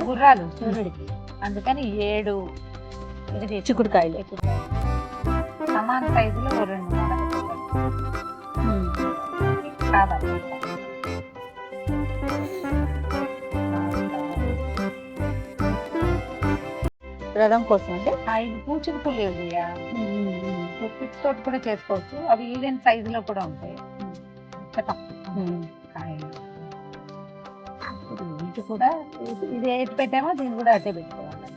గుర్రాలు సూర్యుడికి, అందుకని 7 చిక్కుడుకాయలు. సమాన సైజులో 2 కావాలి. రథం కోసం అంటే 5 పూచిక పుల్లలు తోటి కూడా చేసుకోవచ్చు. అవి ఈవెన్ సైజులో కూడా ఉంటాయి. కాయలు ఇది కూడా ఇది ఎటు పెట్టామో దీన్ని కూడా అట్టే పెట్టుకోవాలి.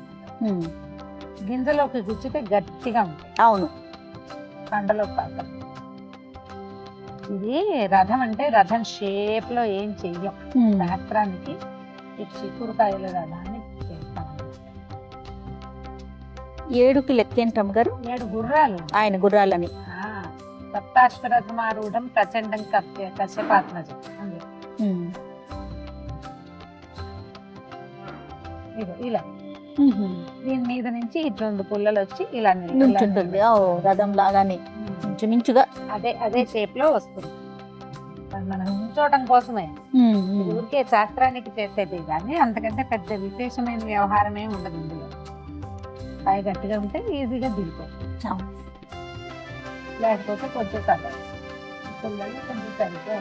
గింజలోకి గుచ్చితే గట్టిగా ఉంటుంది. అవును, కండలో కాక. ఇది రథం అంటే రథం షేప్ లో ఏం చెయ్యం. శాస్త్రానికి ఈ చిక్కుడుకాయల రథాన్ని చేస్తాం. 7కి లెక్క ఏంటమ్మ గారు? 7 గుర్రాలు ఆయన గుర్రాలని. సప్తాశ్వరథమారూఢం ప్రచండం కశ్యపాత్మజం. ఇలా దీని మీద నుంచి ఇట్లా 2 పుల్లలు వచ్చి ఇలా నిల్చుంటుంది. రథం లాగానే మించుగా అదే షేప్ లో వస్తుంది. మనం ఉంచోవడం కోసమే, ఊరికే శాస్త్రానికి చేసేది కానీ అంతకంటే పెద్ద విశేషమైన వ్యవహారమే ఉండదు ఇందులో. కాయ గట్టిగా ఉంటే ఈజీగా దిగిపోతుంది. లేకపోతే కొంచెం సగం పుల్లలు కొంచెం సరిగ్గా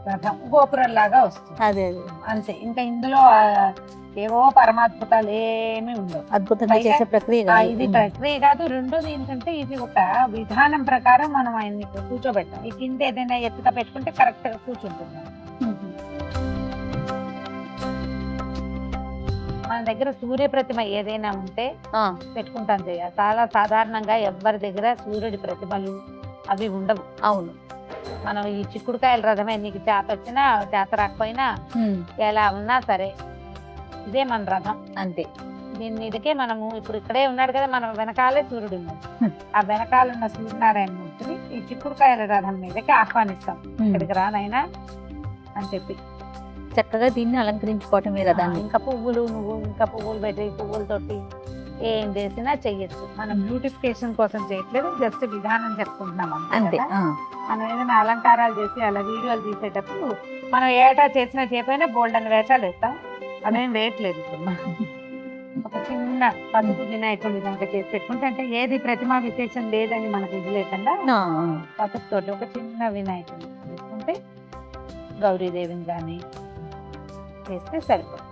రథం గోపురం లాగా వస్తుంది. అదే అంతే. ఇంకా ఇందులో ఏవో పరమాద్భుతాలు ఏమి ఉండవు. అద్భుతంగా చేసే ప్రక్రియ ఇది ప్రక్రియ కాదు. రెండోది ఏంటంటే ఇది ఒక విధానం ప్రకారం మనం ఆయన్ని కూర్చోబెట్టాం. ఈ కింద ఏదైనా ఎత్తుగా పెట్టుకుంటే కరెక్ట్ గా కూర్చుంటుంది. మన దగ్గర సూర్య ప్రతిమ ఏదైనా ఉంటే పెట్టుకుంటాం చేయాలి. చాలా సాధారణంగా ఎవరి దగ్గర సూర్యుడి ప్రతిమలు అవి ఉండవు. అవును, మనం ఈ చిక్కుడుకాయల రథమే, నీకు చేత వచ్చినా చేత రాకపోయినా ఎలా ఉన్నా సరే ఇదే మన రథం అంతే. దీని మీదకే మనము ఇప్పుడు ఇక్కడే ఉన్నాడు కదా, మనం వెనకాలే సూర్యుడు ఉన్నాడు. ఆ వెనకాలన్న సూర్యనారాయణ మూర్తిని ఈ చిక్కుడుకాయల రథం మీదకి ఆహ్వానిస్తాం. ఇక్కడికి రానైనా అని చెప్పి చక్కగా దీన్ని అలంకరించుకోవటమే రథాన్ని. ఇంకా పువ్వులు పెట్టి పువ్వులతోటి ఏం చేసినా చెయ్యొచ్చు. మనం బ్యూటిఫికేషన్ కోసం చేయట్లేదు, జస్ట్ విధానం చెప్పుకుంటున్నాం అంతే. మనం ఏదైనా అలంకారాలు చేసి అలా వీడియోలు తీసేటప్పుడు మనం ఏటా చేసినా చేయకపోయినా బోల్డ్ అని వేషాలు వేస్తాం. అదేం వేయట్లేదు. ఒక చిన్న పసుపు వినాయకుడి కనుక చేసి పెట్టుకుంటే, అంటే ఏది ప్రతిమా విశేషం లేదని మనకు ఇది లేకుండా పసుపుతోటి ఒక చిన్న వినాయకుడిని తీసుకుంటే గౌరీదేవిని కానీ చేస్తే సరిపోతుంది.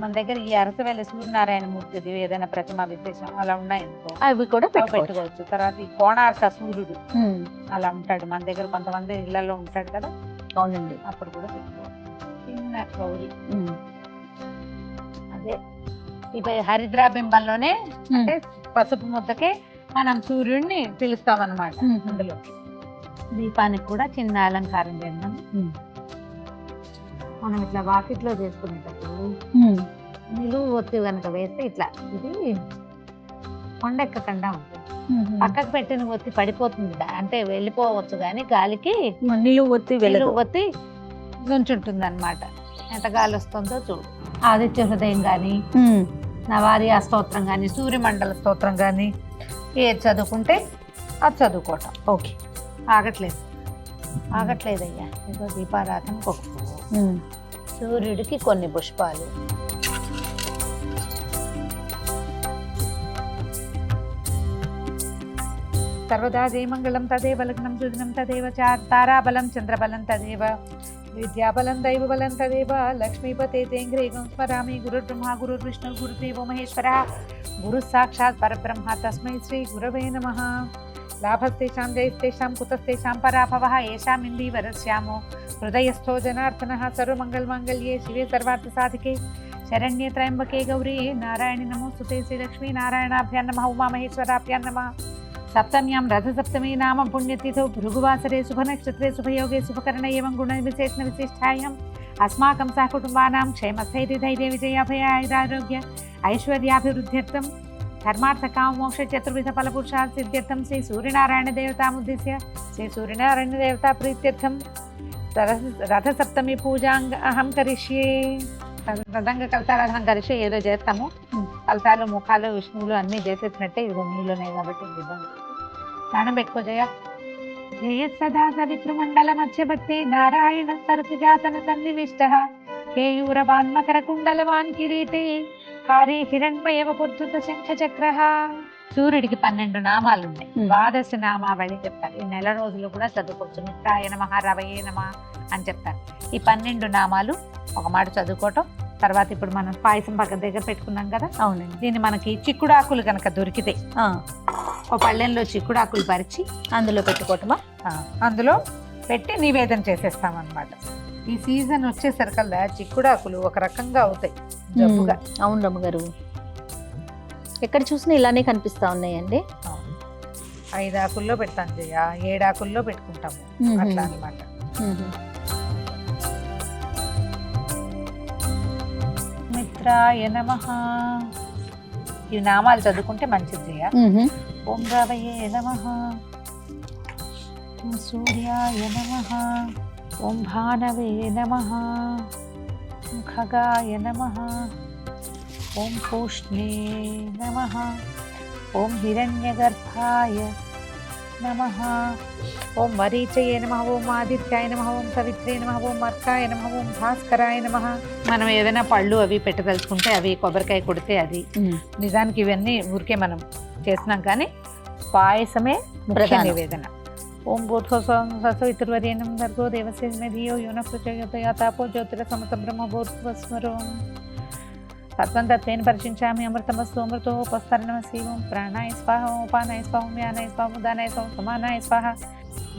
మన దగ్గర ఈ అరసవేల సూర్యనారాయణ మూర్తిది ఏదైనా ప్రతిమా విశేషం అలా ఉన్నాయనుకో అవి కూడా పెట్టుకోవచ్చు. తర్వాత ఈ కోణార్క సూర్యుడు అలా ఉంటాడు మన దగ్గర, కొంతమంది ఇళ్లలో ఉంటాడు కదా. అవునండి, అప్పుడు కూడా పెట్టుకోవచ్చు. చిన్న గౌరీ అదే ఇప్పుడు హరిద్రాబింబంలోనే అంటే పసుపు ముద్దకే మనం సూర్యుడిని పిలుస్తాం అన్నమాట. అందులో దీపానికి కూడా చిన్న అలంకారం చేద్దాం. మనం ఇట్లా వాకిట్లో చేసుకునేటప్పుడు నిలువు ఒత్తి కనుక వేస్తే ఇట్లా ఇది కొండెక్కకుండా ఉంటుంది. పక్కకు పెట్టిన ఒత్తి పడిపోతుంది, అంటే వెళ్ళిపోవచ్చు కానీ గాలికి నిలువు ఒత్తి నుంచుంటుంది అనమాట. ఎంత గాలి వస్తుందో చూడు. ఆదిత్య హృదయం కానీ, నవారి స్తోత్రం కానీ, సూర్యమండల స్తోత్రం కానీ ఏది చదువుకుంటే అది చదువుకోవటం. ఓకే, ఆగట్లేదయ్యా. ఏదో దీపారాధన ఒక సూర్యుడికి కొన్ని పుష్పాలు. సర్వదా జయమంగళం తదేవ లగ్నం సుదినం తదేవ తారాబలం చంద్రబలం తదేవ విద్యాబలం దైవబలం తదేవ లక్ష్మీపతే తేంగ్రేగం స్మరామి గురుర్బ్రహ్మ గురుర్విష్ణు గురుదేవో మహేశ్వర గురు సాక్షాత్ పరబ్రహ్మ తస్మై శ్రీ గురవే నమః. లాభస్తేషాం జయస్తేషాం కుతస్తేషాం పరాభవః ఏషాం ఇందీవరస్యామో హృదయస్థో జనార్దనః. సర్వమంగళమాంగళ్యే శివే సర్వార్థసాధికే శరణ్యే త్రయంబకే గౌరీ నారాయణి నమోస్తుతే. శ్రీలక్ష్మీ నారాయణాభ్యాం నమః ఉమామహేశ్వరాభ్యాం నమః. సప్తమ్యాం రథసప్తమి నామ పుణ్యతిథౌ భృగువాసరే శుభనక్షత్రే శుభయోగే శుభకరణ ఏవం గుణ విశేషణ విశిష్టాయాం అస్మాకం సహకుటుంబానాం క్షేమస్థైర్య ధైర్య విజయాభయారోగ్య ఐశ్వర్యాభివృద్ధ్యర్థం ధర్మార్థకామ మోక్ష చతుర్విధ ఫలపురుషార్థ సిద్ధ్యర్థం శ్రీ సూర్యనారాయణ దేవతాముద్దిశ్య శ్రీ సూర్యనారాయణ దేవతా ప్రీత్యర్థం రథసప్తమి పూజాంగ అహం కరిష్యే. రథంగా కలశారాధన కలిసి ఏదో చేస్తాము. కలశాలు ముఖాలు విష్ణువులు అన్ని చేసేసినట్టే ఇదిగో నీళ్ళున్నాయి కాబట్టి స్నానం పెట్టుకో జయ. జయ సదా సవితృమండల మధ్యవర్తి నారాయణ సరసి జాతన సన్నివిష్ట కేయూరవాన్ మకర కుండలవాన్ కిరీటి హారి హిరణ్మయవ పుత్రుత శంఖ చక్ర. సూర్యుడికి 12 నామాలు ఉన్నాయి. ద్వాదశ నామావళి చెప్తారు. ఈ నెల రోజులు కూడా చదువుకోవచ్చు. మిత్రాయ నమః, రవయే నమః అని చెప్తారు. ఈ 12 నామాలు ఒక మాట చదువుకోవటం. తర్వాత ఇప్పుడు మనం పాయసం పక్కన దగ్గర పెట్టుకున్నాం కదా. అవునండి. దీన్ని మనకి చిక్కుడాకులు కనుక దొరికితే ఒక పళ్ళెంలో చిక్కుడాకులు పరిచి అందులో పెట్టుకోవటమా? అందులో పెట్టి నివేదన చేసేస్తాం అన్నమాట. ఈ సీజన్ వచ్చేసరికల్లా చిక్కుడాకులు ఒక రకంగా అవుతాయి జబ్బుగా. అవును రమ్మగారు, ఎక్కడ చూసినా ఇలానే కనిపిస్తా ఉన్నాయండి. 5 ఆకుల్లో పెడతాం జయ, 7 ఆకుల్లో పెట్టుకుంటాము అట్లా అన్నమాట. మిత్రాయ నమః. ఈ నామాలు చదువుకుంటే మంచిది జయ. ఓం రవయే నమః, ఓం సూర్యాయ నమః, ఓం భానవే నమః, ఓం ఖగాయ నమః, ఓం పూష్ణే నమః, ఓం హిరణ్యగర్భాయ నమః, ఓం వరీచయే నమః, ఓం ఆదిత్యాయ నమః, ఓం సవిత్రే నమః, ఓం అర్కాయ నమః, ఓం భాస్కరాయ నమః. మనం ఏదైనా పళ్ళు అవి పెట్టదలుచుకుంటే అవి, కొబ్బరికాయ కొడితే అది. నిజానికి ఇవన్నీ ఊరికే మనం చేస్తున్నాం కానీ పాయసమే ముఖ్య నివేదన. ఓం భూర్భువస్సువర్యేణం భర్గో దేవస్య ధియో యో నః ప్రచోదయాత్ తాపో జ్యోతిరసమృత బ్రహ్మ భూర్భువస్సువరం తత్వం తత్వేన పరిచించామి అమృతమస్తు అమృతోపస్తరణమసి. ఓం ప్రాణాయ స్వాహ, ఓం ఉపానాయ స్వాహ, ఓం యానాయ స్వాహ, ఉదానాయ స్వాహ, సమానాయ స్వాహ.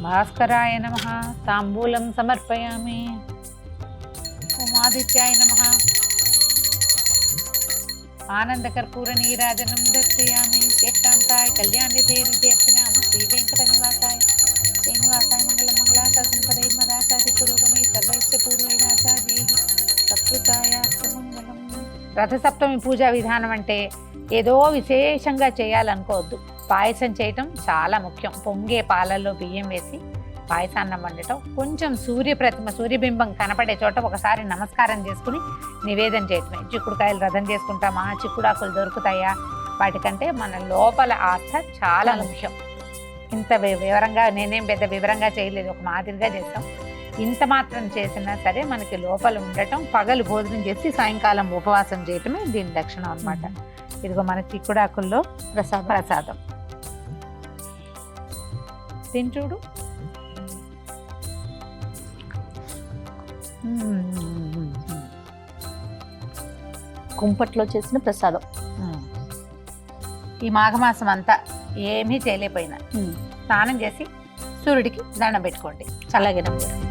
భాస్కరాయ నమః తాంబూలం సమర్పయామి. ఓం ఆదిత్యాయ నమః ఆనందకర్పూర నీరాజనం దర్శయామి. శ్రేష్టాంతాయ కళ్యాణిదే నిత్యర్పినామ శ్రీ వెంకట నివాసాయ శ్రీనివాసాయ మంగళం మంగళాశాసన పదై మదాశాది పురోగమై సర్వైశ్చ పూర్వైరాచార్యై సత్కృతాయాస్తు మంగళం. రథసప్తమి పూజా విధానం అంటే ఏదో విశేషంగా చేయాలనుకోవద్దు. పాయసం చేయటం చాలా ముఖ్యం. పొంగే పాలల్లో బియ్యం వేసి పాయసాన్నం వండటం, కొంచెం సూర్యబింబం కనపడే చోట ఒకసారి నమస్కారం చేసుకుని నివేదన చేయటమే. చిక్కుడుకాయలు రథం చేసుకుంటామా, చిక్కుడాకులు దొరుకుతాయా, వాటికంటే మన లోపల ఆస్థ చాలా ముఖ్యం. ఇంత వివరంగా నేనేం పెద్ద వివరంగా చేయలేదు, ఒక మాదిరిగా చేస్తాం. ఇంత మాత్రం చేసినా సరే మనకి లోపల ఉండటం, పగలు భోజనం చేసి సాయంకాలం ఉపవాసం చేయటమే దీని లక్షణం అన్నమాట. ఇదిగో మన చిక్కుడాకుల్లో ప్రసాదం తింటూడు. కుంపట్లో చేసిన ప్రసాదం. ఈ మాఘమాసం అంతా ఏమీ చేయలేకపోయినా స్నానం చేసి సూర్యుడికి దండం పెట్టుకోండి. అలాగే నమ్మకం.